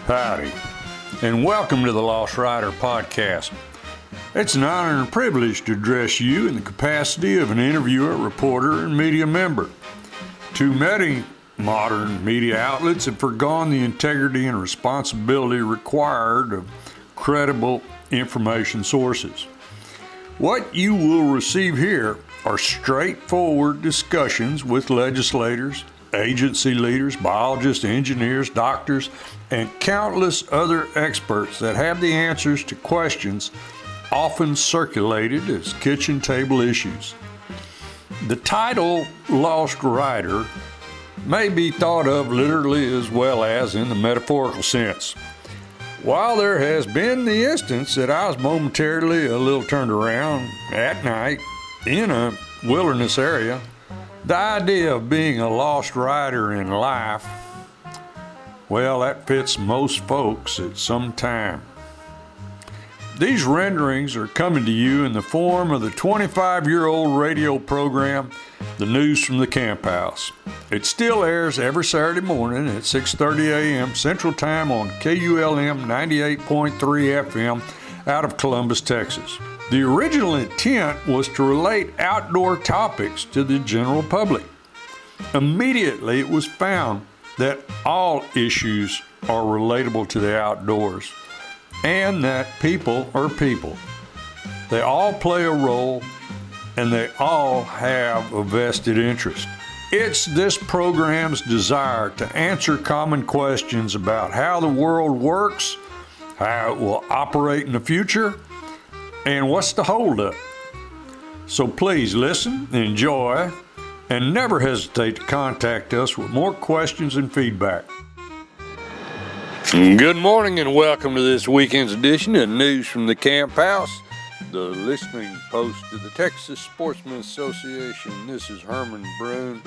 Howdy, and welcome to the Lost Rider Podcast. It's an honor and privilege to address you in the capacity of an interviewer, reporter, and media member. Too many modern media outlets have forgone the integrity and responsibility required of credible information sources. What you will receive here are straightforward discussions with legislators, agency leaders, biologists, engineers, doctors, and countless other experts that have the answers to questions often circulated as kitchen table issues. The title Lost Rider may be thought of literally as well as in the metaphorical sense. While there has been the instance that I was momentarily a little turned around at night in a wilderness area, the idea of being a lost rider in life, well, that fits most folks at some time. These renderings are coming to you in the form of the 25-year-old radio program, The News from the Camp House. It still airs every Saturday morning at 6:30 a.m. Central Time on KULM 98.3 FM out of Columbus, Texas. The original intent was to relate outdoor topics to the general public. Immediately, it was found that all issues are relatable to the outdoors and that people are people. They all play a role and they all have a vested interest. It's this program's desire to answer common questions about how the world works, how it will operate in the future, and what's the holdup? So please listen, enjoy, and never hesitate to contact us with more questions and feedback. Good morning and welcome to this weekend's edition of News from the Camp House, the listening post of the Texas Sportsman Association. This is Herman Brune.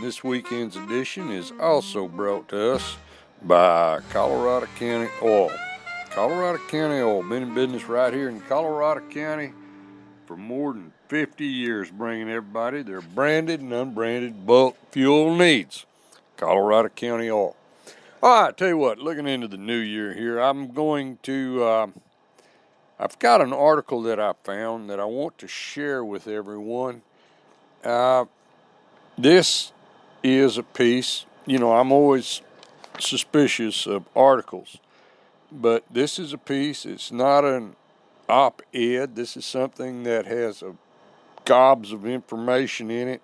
This weekend's edition is also brought to us by Colorado County Oil. Colorado County Oil, been in business right here in Colorado County for more than 50 years, bringing everybody their branded and unbranded bulk fuel needs. Colorado County Oil. All right, tell you what, looking into the new year here, I'm going to, I've got an article that I found that I want to share with everyone. This is a piece, I'm always suspicious of articles. But this is a piece, it's not an op-ed. This is something that has gobs of information in it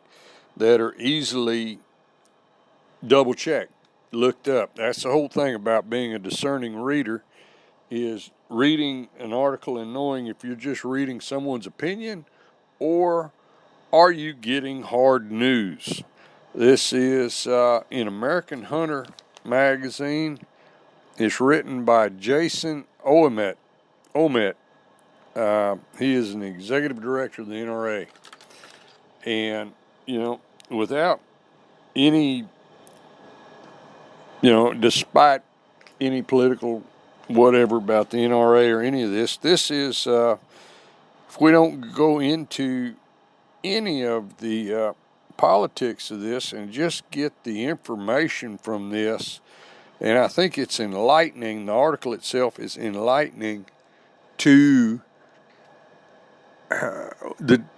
that are easily double-checked, looked up. That's the whole thing about being a discerning reader, is reading an article and knowing if you're just reading someone's opinion or are you getting hard news. This is in American Hunter magazine. It's written by Jason Ouimet. He is an executive director of the NRA. And, without any, despite any political whatever about the NRA or any of this, this is, if we don't go into any of the politics of this and just get the information from this, and I think it's enlightening. The article itself is enlightening to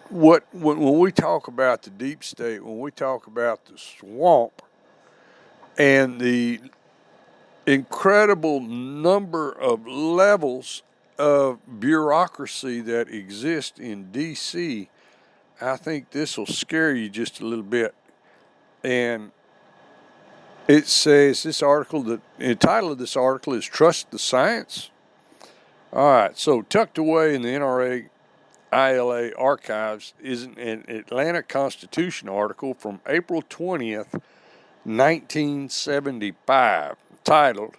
when we talk about the deep state, when we talk about the swamp, and the incredible number of levels of bureaucracy that exist in D.C., I think this will scare you just a little bit. And it says the title of this article is Trust the Science. All right, so tucked away in the NRA ILA archives is an Atlanta Constitution article from April 20th, 1975, titled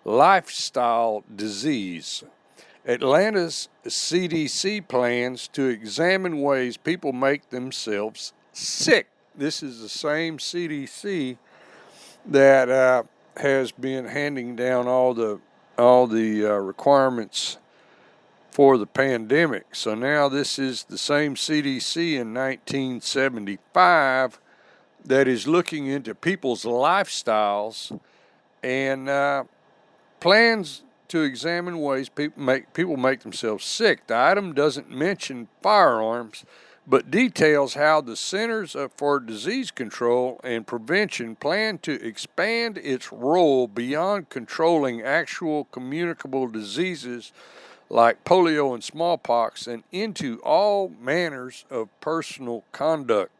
Lifestyle Disease. Atlanta's CDC plans to examine ways people make themselves sick. This is the same CDC that has been handing down all the requirements for the pandemic. So now this is the same CDC in 1975 that is looking into people's lifestyles and plans to examine ways people make themselves sick. The item doesn't mention firearms, but details how the Centers for Disease Control and Prevention plan to expand its role beyond controlling actual communicable diseases like polio and smallpox and into all manners of personal conduct.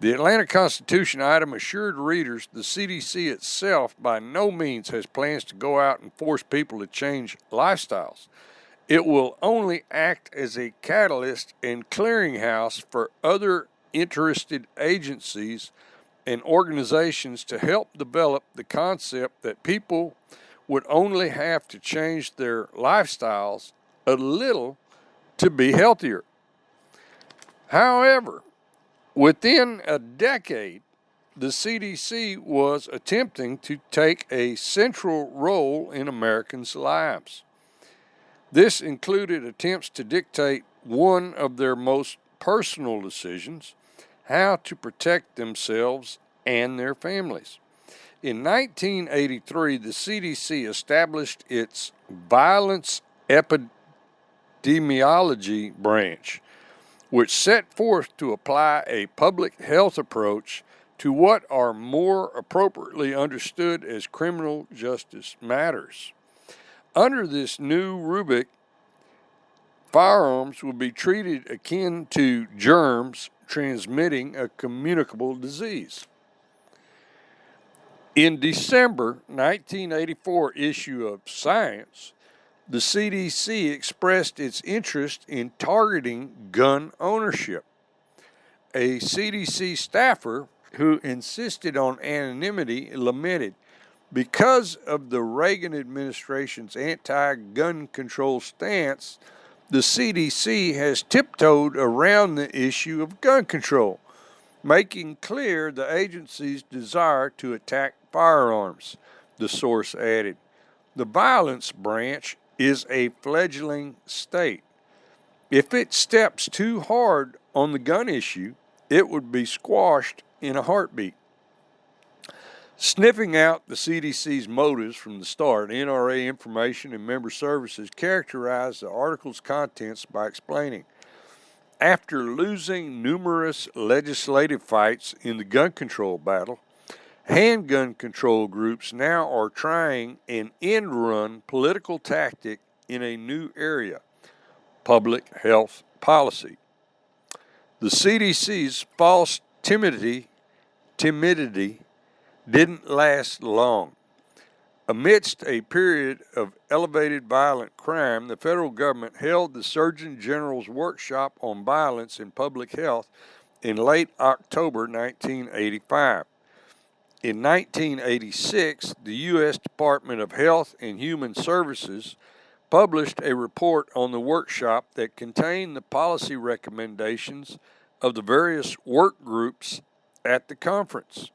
The Atlanta Constitution item assured readers the CDC itself by no means has plans to go out and force people to change lifestyles. It will only act as a catalyst and clearinghouse for other interested agencies and organizations to help develop the concept that people would only have to change their lifestyles a little to be healthier. However, within a decade, the CDC was attempting to take a central role in Americans' lives. This included attempts to dictate one of their most personal decisions, how to protect themselves and their families. In 1983, the CDC established its Violence Epidemiology branch, which set forth to apply a public health approach to what are more appropriately understood as criminal justice matters. Under this new rubric, firearms will be treated akin to germs transmitting a communicable disease. In December 1984 issue of Science, the CDC expressed its interest in targeting gun ownership. A CDC staffer who insisted on anonymity lamented, because of the Reagan administration's anti-gun control stance, the CDC has tiptoed around the issue of gun control, making clear the agency's desire to attack firearms, the source added. The violence branch is a fledgling state. If it steps too hard on the gun issue, it would be squashed in a heartbeat. Sniffing out the CDC's motives from the start, NRA Information and Member Services characterized the article's contents by explaining, after losing numerous legislative fights in the gun control battle, handgun control groups now are trying an end-run political tactic in a new area, public health policy. The CDC's false timidity didn't last long. Amidst a period of elevated violent crime, the federal government held the Surgeon General's Workshop on Violence in Public Health in late October 1985. In 1986, the U.S. Department of Health and Human Services published a report on the workshop that contained the policy recommendations of the various work groups at the conference.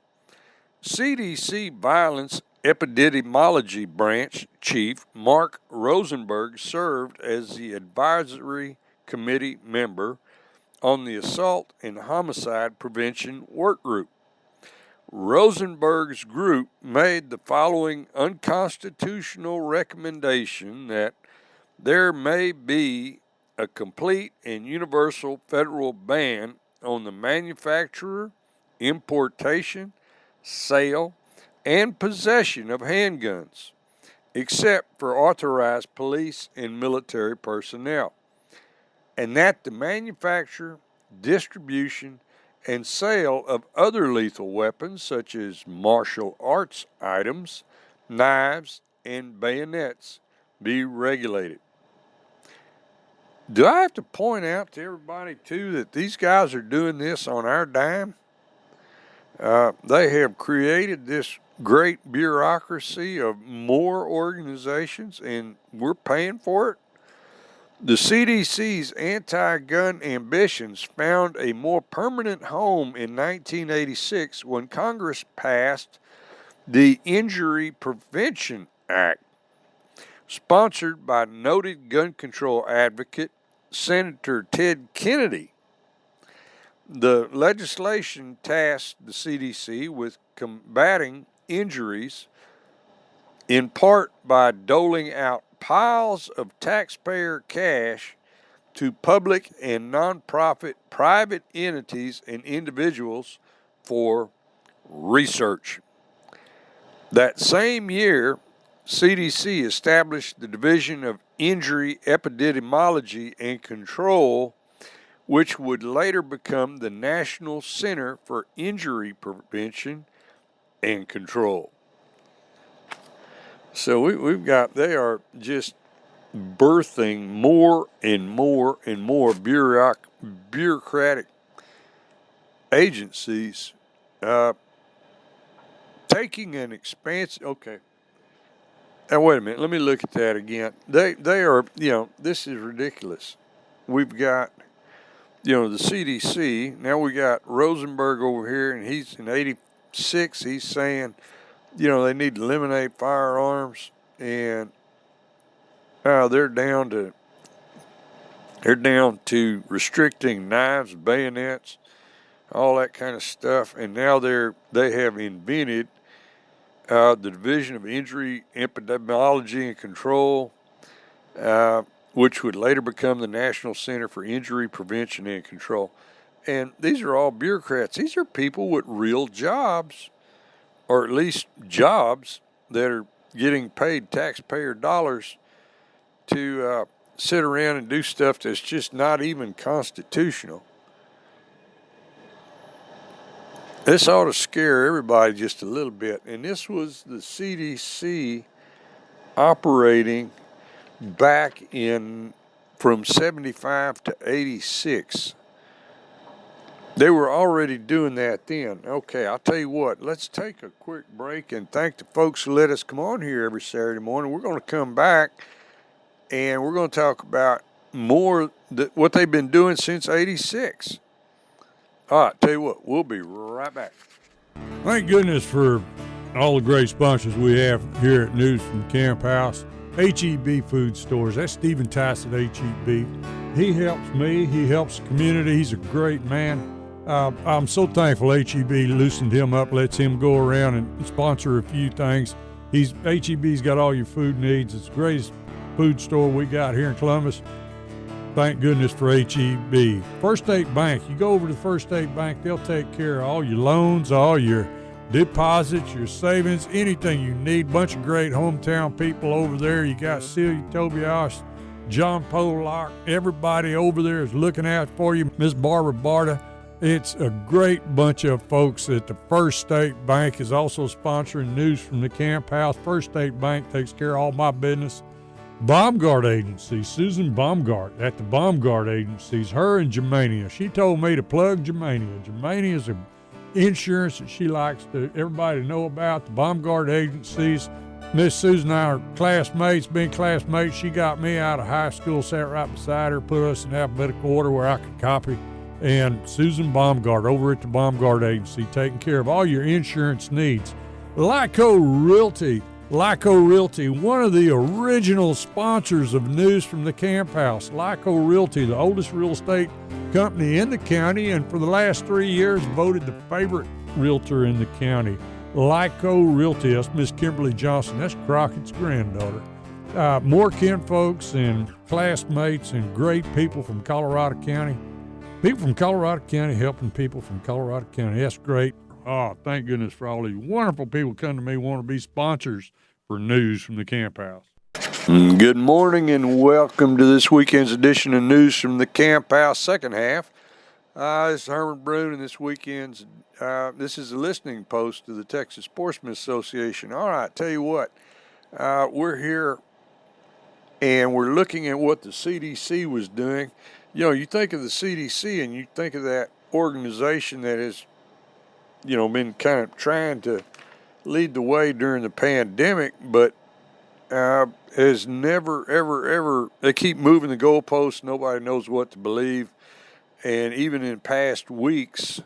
CDC Violence Epidemiology Branch Chief Mark Rosenberg served as the advisory committee member on the Assault and Homicide Prevention Work Group. Rosenberg's group made the following unconstitutional recommendation that there may be a complete and universal federal ban on the manufacture, importation, sale, and possession of handguns, except for authorized police and military personnel, and that the manufacture, distribution, and sale of other lethal weapons such as martial arts items, knives, and bayonets be regulated. Do I have to point out to everybody, too, that these guys are doing this on our dime? They have created this great bureaucracy of more organizations, and we're paying for it. The CDC's anti-gun ambitions found a more permanent home in 1986 when Congress passed the Injury Prevention Act, sponsored by noted gun control advocate Senator Ted Kennedy. The legislation tasked the CDC with combating injuries in part by doling out piles of taxpayer cash to public and nonprofit private entities and individuals for research. That same year, CDC established the Division of Injury Epidemiology and Control, which would later become the National Center for Injury Prevention and Control. So we've got, they are just birthing more and more and more bureaucratic agencies, taking an expansive, okay. Now, wait a minute, let me look at that again. They are, this is ridiculous. We've got, the CDC. Now we got Rosenberg over here, and he's in 86. He's saying, they need to eliminate firearms, and they're down to restricting knives, bayonets, all that kind of stuff. And now they have invented the Division of Injury Epidemiology and Control, which would later become the National Center for Injury Prevention and Control. And these are all bureaucrats. These are people with real jobs, or at least jobs that are getting paid taxpayer dollars to sit around and do stuff that's just not even constitutional. This ought to scare everybody just a little bit. And this was the CDC operating back in from 75 to 86. They were already doing that then. Okay, I'll tell you what, let's take a quick break and thank the folks who let us come on here every Saturday morning. We're going to come back and we're going to talk about more what they've been doing since 86. All right, tell you what, we'll be right back. Thank goodness for all the great sponsors we have here at News from the Camp House. H-E-B Food Stores. That's Stephen Tice at H-E-B. He helps me. He helps the community. He's a great man. I'm so thankful H-E-B loosened him up, lets him go around and sponsor a few things. H-E-B's got all your food needs. It's the greatest food store we got here in Columbus. Thank goodness for H-E-B. First State Bank. You go over to First State Bank, they'll take care of all your loans, all your deposits, your savings, anything you need. Bunch of great hometown people over there. You got Celia Tobias, John Pollock. Everybody over there is looking out for you. Miss Barbara Barta. It's a great bunch of folks at the First State Bank is also sponsoring News from the Camp House. First State Bank takes care of all my business. Baumgart Agency, Susan Baumgart at the Baumgart Agencies, her and Germania. She told me to plug Germania. Germania is an insurance that she likes to everybody to know about. The Baumgart Agencies. Miss Susan and I are classmates, being classmates. She got me out of high school, sat right beside her, put us in alphabetical order where I could copy. And Susan Baumgart over at the Baumgart Agency taking care of all your insurance needs. Lyco Realty, one of the original sponsors of News from the Camp House. Lyco Realty, the oldest real estate company in the county, and for the last 3 years voted the favorite realtor in the county. Lyco Realty, that's Miss Kimberly Johnson, that's Crockett's granddaughter. More kinfolks and classmates and great people from Colorado County. People from Colorado County helping people from Colorado County. That's great. Oh, thank goodness for all these wonderful people come to me want to be sponsors for News from the Camp House. Good morning and welcome to this weekend's edition of News from the Camp House, second half. This is Herman Brune, and this weekend's, this is a listening post to the Texas Sportsman Association. All right, tell you what, we're here and we're looking at what the CDC was doing. You think of the CDC and you think of that organization that has, been kind of trying to lead the way during the pandemic, but has never, ever, they keep moving the goalposts. Nobody knows what to believe. And even in past weeks,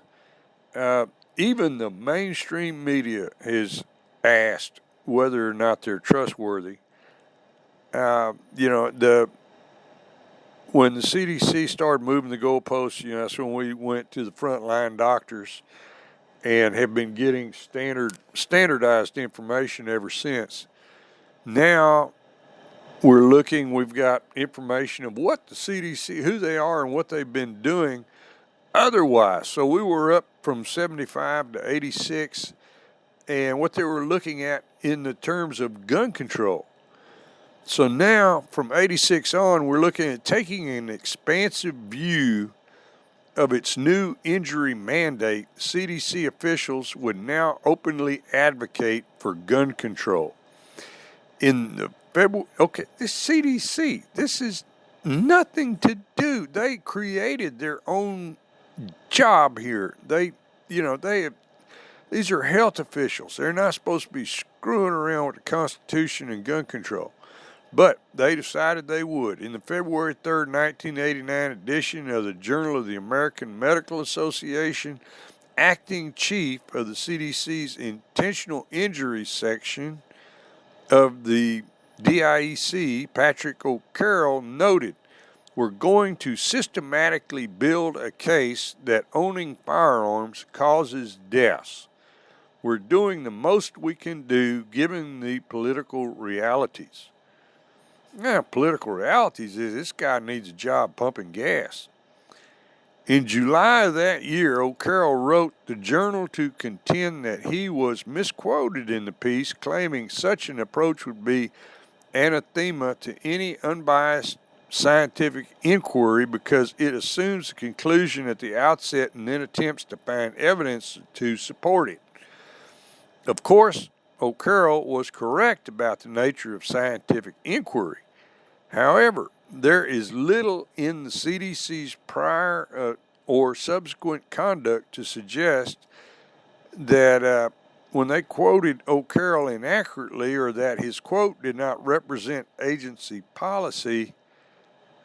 even the mainstream media has asked whether or not they're trustworthy. When the CDC started moving the goalposts, that's when we went to the frontline doctors and have been getting standardized information ever since. Now we've got information of what the CDC, who they are and what they've been doing otherwise. So we were up from 75 to 86 and what they were looking at in the terms of gun control. So now from 86 on, we're looking at taking an expansive view of its new injury mandate. CDC officials would now openly advocate for gun control. In the February, this CDC, this is nothing to do. They created their own job here. These are health officials. They're not supposed to be screwing around with the Constitution and gun control. But they decided they would. In the February 3rd, 1989 edition of the Journal of the American Medical Association, acting chief of the CDC's intentional injuries section of the DIEC, Patrick O'Carroll, noted, "We're going to systematically build a case that owning firearms causes deaths. We're doing the most we can do given the political realities." Now, political realities is this guy needs a job pumping gas. In July of that year, O'Carroll wrote the Journal to contend that he was misquoted in the piece, claiming such an approach would be anathema to any unbiased scientific inquiry because it assumes a conclusion at the outset and then attempts to find evidence to support it. Of course, O'Carroll was correct about the nature of scientific inquiry. However, there is little in the CDC's prior or subsequent conduct to suggest that when they quoted O'Carroll inaccurately or that his quote did not represent agency policy.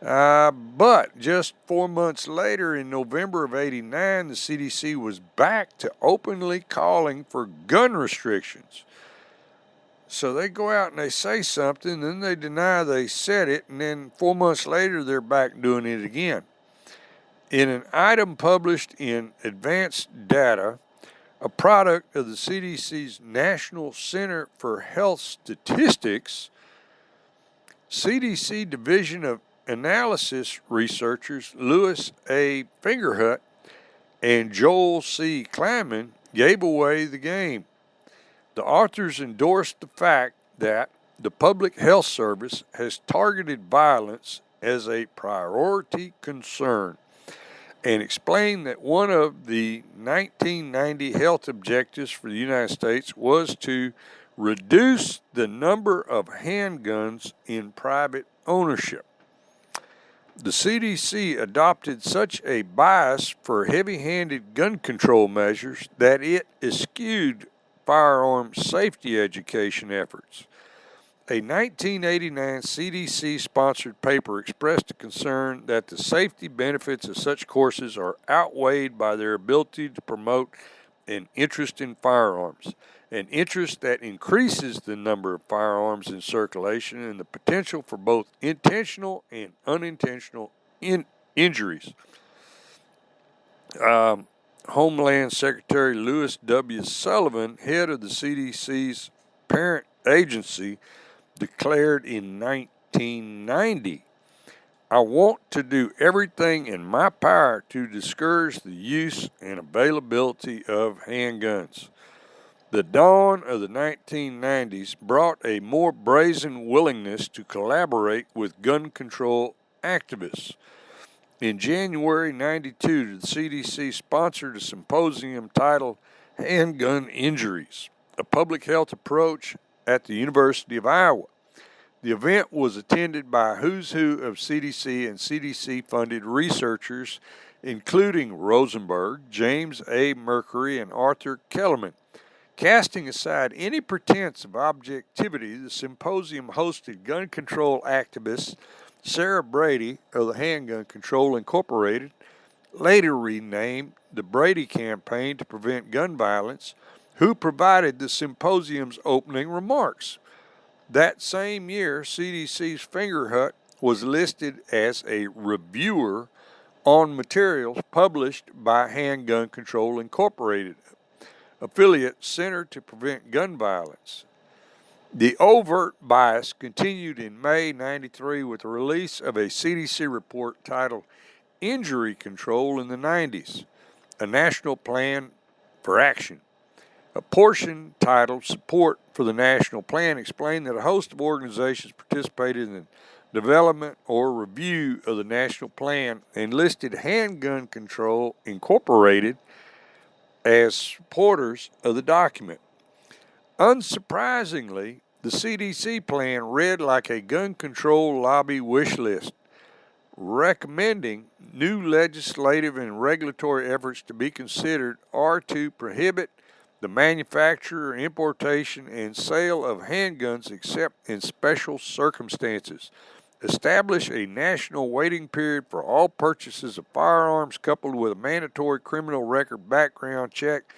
But just 4 months later, in November of '89, the CDC was back to openly calling for gun restrictions. So they go out and they say something, then they deny they said it, and then 4 months later, they're back doing it again. In an item published in Advanced Data, a product of the CDC's National Center for Health Statistics, CDC Division of Analysis researchers Louis A. Fingerhut and Joel C. Kleinman gave away the game. The authors endorsed the fact that the Public Health Service has targeted violence as a priority concern and explained that one of the 1990 health objectives for the United States was to reduce the number of handguns in private ownership. The CDC adopted such a bias for heavy-handed gun control measures that it eschewed firearm safety education efforts. A 1989 CDC-sponsored paper expressed a concern that the safety benefits of such courses are outweighed by their ability to promote an interest in firearms, an interest that increases the number of firearms in circulation and the potential for both intentional and unintentional injuries. Homeland Secretary Louis W. Sullivan, head of the CDC's parent agency, declared in 1990, "I want to do everything in my power to discourage the use and availability of handguns." The dawn of the 1990s brought a more brazen willingness to collaborate with gun control activists. In January 92, the CDC sponsored a symposium titled Handgun Injuries, a Public Health Approach at the University of Iowa. The event was attended by a who's who of CDC and CDC-funded researchers, including Rosenberg, James A. Mercury, and Arthur Kellerman. Casting aside any pretense of objectivity, the symposium hosted gun control activists Sarah Brady of the Handgun Control Incorporated, later renamed the Brady Campaign to Prevent Gun Violence, who provided the symposium's opening remarks. That same year, CDC's Fingerhut was listed as a reviewer on materials published by Handgun Control Incorporated, affiliate Center to Prevent Gun Violence. The overt bias continued in May '93 with the release of a CDC report titled Injury Control in the '90s, a National Plan for Action. A portion titled Support for the National Plan explained that a host of organizations participated in the development or review of the national plan and listed Handgun Control Incorporated as supporters of the document. Unsurprisingly, the CDC plan read like a gun control lobby wish list, recommending new legislative and regulatory efforts to be considered are to prohibit the manufacture, importation, and sale of handguns except in special circumstances, establish a national waiting period for all purchases of firearms coupled with a mandatory criminal record background check,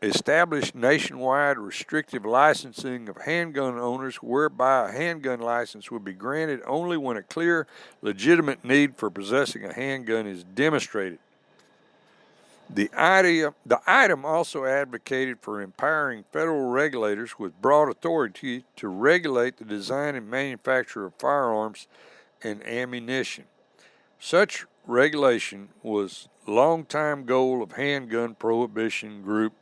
establish nationwide restrictive licensing of handgun owners whereby a handgun license would be granted only when a clear, legitimate need for possessing a handgun is demonstrated. The item also advocated for empowering federal regulators with broad authority to regulate the design and manufacture of firearms and ammunition. Such regulation was a long-time goal of handgun prohibition group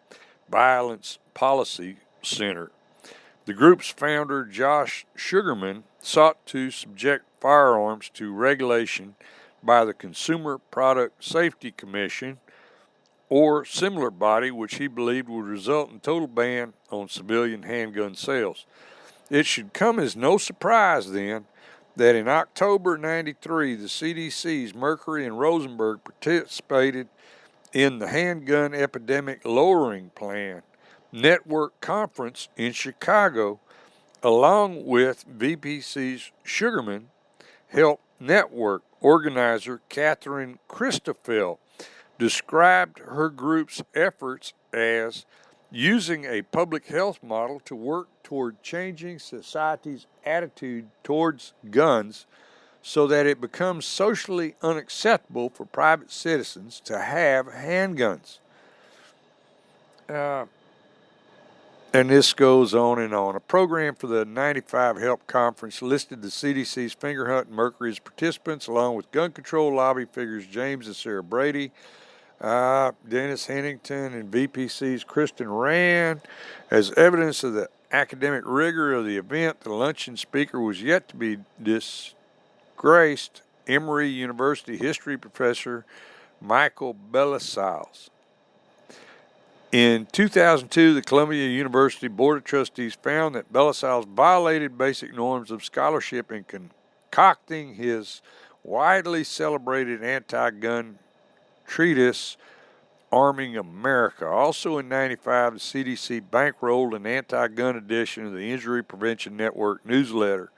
Violence Policy Center. The group's founder, Josh Sugarman, sought to subject firearms to regulation by the Consumer Product Safety Commission or similar body, which he believed would result in total ban on civilian handgun sales. It should come as no surprise, then, that in October '93, the CDC's Mercury and Rosenberg participated in the Handgun Epidemic Lowering Plan Network Conference in Chicago, along with VPC's Sugarman Health Network organizer Catherine Christoffel described her group's efforts as using a public health model to work toward changing society's attitude towards guns so that it becomes socially unacceptable for private citizens to have handguns. And this goes on and on. A program for the '95 Help Conference listed the CDC's Finger Hunt and Mercury as participants, along with gun control lobby figures James and Sarah Brady, Dennis Hennington, and VPC's Kristen Rand. As evidence of the academic rigor of the event, the luncheon speaker was yet to be disgraced Emory University history professor Michael Belisales. In 2002, the Columbia University Board of Trustees found that Belisales violated basic norms of scholarship in concocting his widely celebrated anti-gun treatise, Arming America. Also in '95, the CDC bankrolled an anti-gun edition of the Injury Prevention Network newsletter.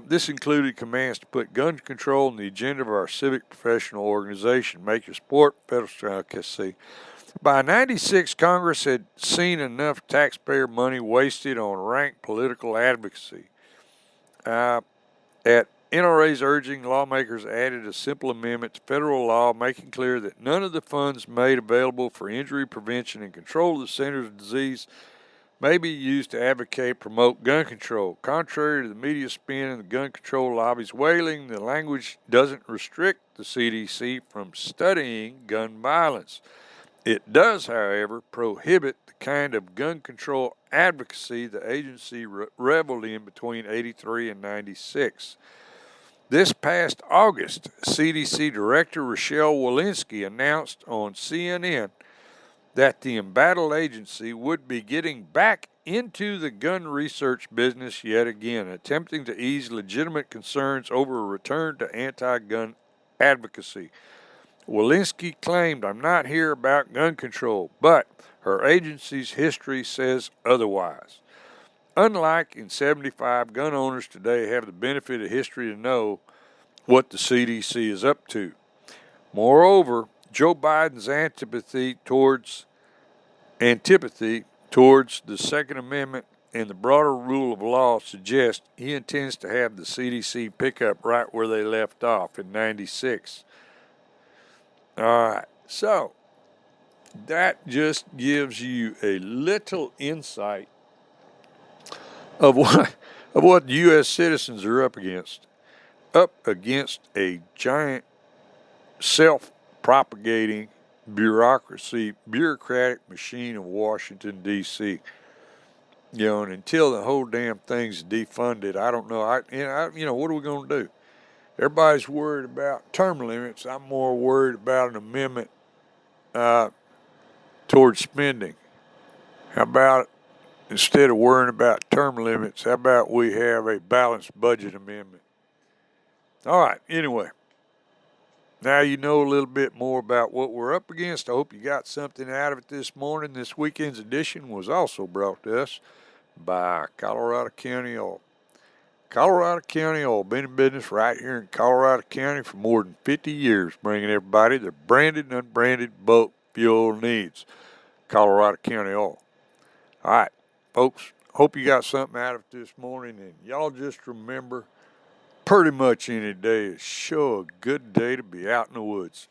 This included commands to put gun control on the agenda of our civic professional organization, make your sport federal advocacy. By '96, Congress had seen enough taxpayer money wasted on rank political advocacy. At NRA's urging, lawmakers added a simple amendment to federal law making clear that none of the funds made available for injury prevention and control of the centers of disease may be used to advocate promote gun control. Contrary to the media spin and the gun control lobby's wailing, the language doesn't restrict the CDC from studying gun violence. It does, however, prohibit the kind of gun control advocacy the agency reveled in between '83 and '96. This past August, CDC Director Rochelle Walensky announced on CNN that the embattled agency would be getting back into the gun research business yet again, attempting to ease legitimate concerns over a return to anti-gun advocacy. Walensky claimed, "I'm not here about gun control," but her agency's history says otherwise. Unlike in '75, gun owners today have the benefit of history to know what the CDC is up to. Moreover, Joe Biden's antipathy towards the Second Amendment and the broader rule of law suggests he intends to have the CDC pick up right where they left off in '96. All right, so that just gives you a little insight of what U.S. citizens are up against. Up against a giant self-propagating bureaucratic machine of Washington, D.C. You know, and until the whole damn thing's defunded, I don't know. What are we going to do? Everybody's worried about term limits. I'm more worried about an amendment towards spending. How about, instead of worrying about term limits, how about we have a balanced budget amendment? All right, anyway. Now you know a little bit more about what we're up against. I hope you got something out of it this morning. This weekend's edition was also brought to us by Colorado County Oil. Colorado County Oil, been in business right here in Colorado County for more than 50 years, bringing everybody their branded and unbranded bulk fuel needs. Colorado County Oil. All right, folks, hope you got something out of it this morning, and y'all just remember, pretty much any day is sure a good day to be out in the woods.